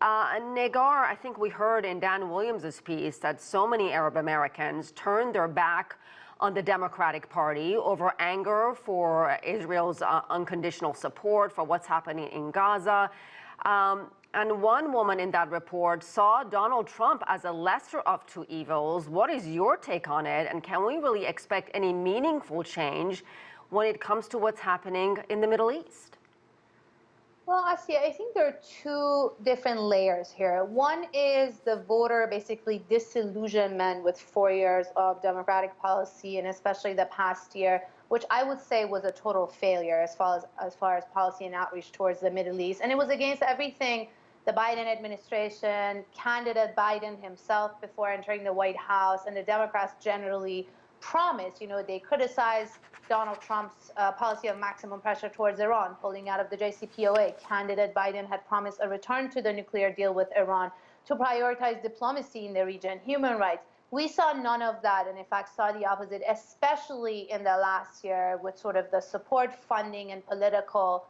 Negar, I think we heard in Dan Williams's piece that so many Arab Americans turned their back on the Democratic Party over anger for Israel's unconditional support for what's happening in Gaza. And one woman in that report saw Donald Trump as a lesser of two evils. What is your take on it? And can we really expect any meaningful change when it comes to what's happening in the Middle East? Well, Asieh, I think there are two different layers here. One is the voter basically disillusionment with 4 years of Democratic policy, and especially the past year, which I would say was a total failure as far as policy and outreach towards the Middle East. And it was against everything the Biden administration, candidate Biden himself before entering the White House, and the Democrats generally promised. They criticized Donald Trump's policy of maximum pressure towards Iran, pulling out of the JCPOA. Candidate Biden had promised a return to the nuclear deal with Iran, to prioritize diplomacy in the region, human rights. We saw none of that, and in fact saw the opposite, especially in the last year with sort of the support, funding, and political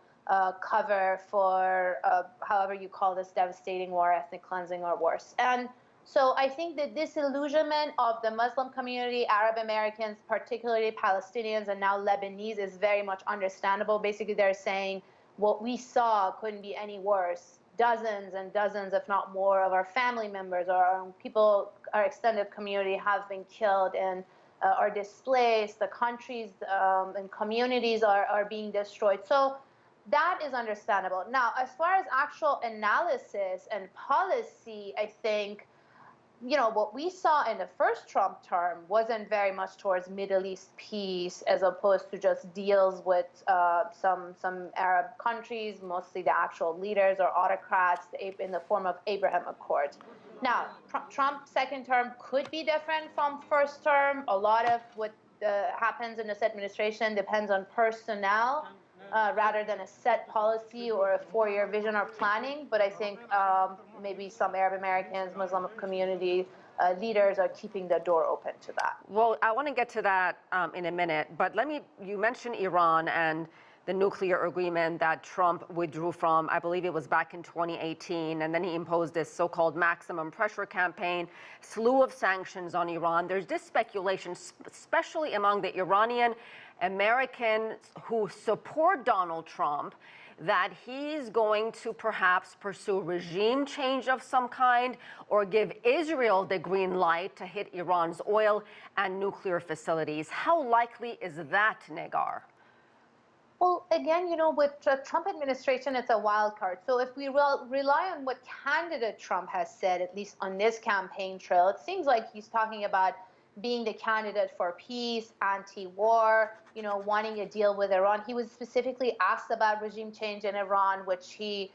cover for however you call this devastating war, ethnic cleansing or worse. And so I think the disillusionment of the Muslim community, Arab Americans, particularly Palestinians and now Lebanese, is very much understandable. Basically, they're saying what we saw couldn't be any worse. Dozens and dozens, if not more, of our family members or our people, our extended community have been killed and are displaced. The countries and communities are being destroyed. So that is understandable. Now, as far as actual analysis and policy, I think what we saw in the first Trump term wasn't very much towards Middle East peace, as opposed to just deals with some Arab countries, mostly the actual leaders or autocrats in the form of Abraham Accords. Now, Trump's second term could be different from first term. A lot of what happens in this administration depends on personnel, rather than a set policy or a 4-year vision or planning. But I think maybe some Arab Americans, Muslim community leaders are keeping the door open to that. Well, I want to get to that in a minute, but you mentioned Iran and the nuclear agreement that Trump withdrew from. I believe it was back in 2018, and then he imposed this so-called maximum pressure campaign, slew of sanctions on Iran. There's this speculation, especially among the Iranian Americans who support Donald Trump, that he's going to perhaps pursue regime change of some kind or give Israel the green light to hit Iran's oil and nuclear facilities. How likely is that, Negar? Well, again, with the Trump administration, it's a wild card. So if we rely on what candidate Trump has said, at least on this campaign trail, it seems like he's talking about being the candidate for peace, anti-war, wanting a deal with Iran. He was specifically asked about regime change in Iran, which he,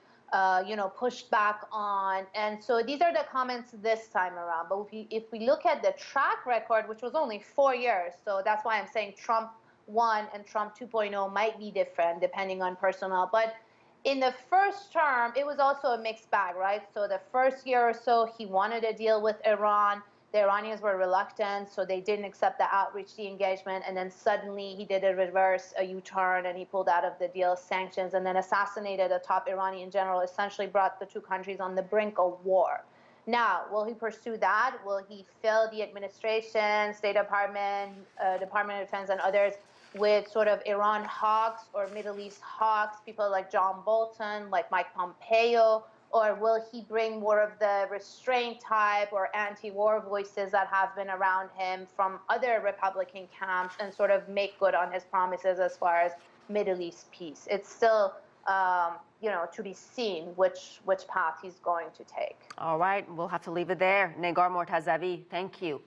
pushed back on. And so these are the comments this time around. But if we look at the track record, which was only 4 years, so that's why I'm saying Trump 1 and Trump 2.0 might be different depending on personnel. But in the first term, it was also a mixed bag, right? So the first year or so, he wanted a deal with Iran. The Iranians were reluctant, so they didn't accept the outreach, the engagement, and then suddenly he did a U-turn, and he pulled out of the deal, sanctions, and then assassinated a top Iranian general, essentially brought the two countries on the brink of war. Now, will he pursue that? Will he fill the administration, State Department, Department of Defense, and others with sort of Iran hawks or Middle East hawks, people like John Bolton, like Mike Pompeo? Or will he bring more of the restraint type or anti-war voices that have been around him from other Republican camps and sort of make good on his promises as far as Middle East peace? It's still, to be seen which path he's going to take. All right, we'll have to leave it there. Negar Mortazavi, thank you.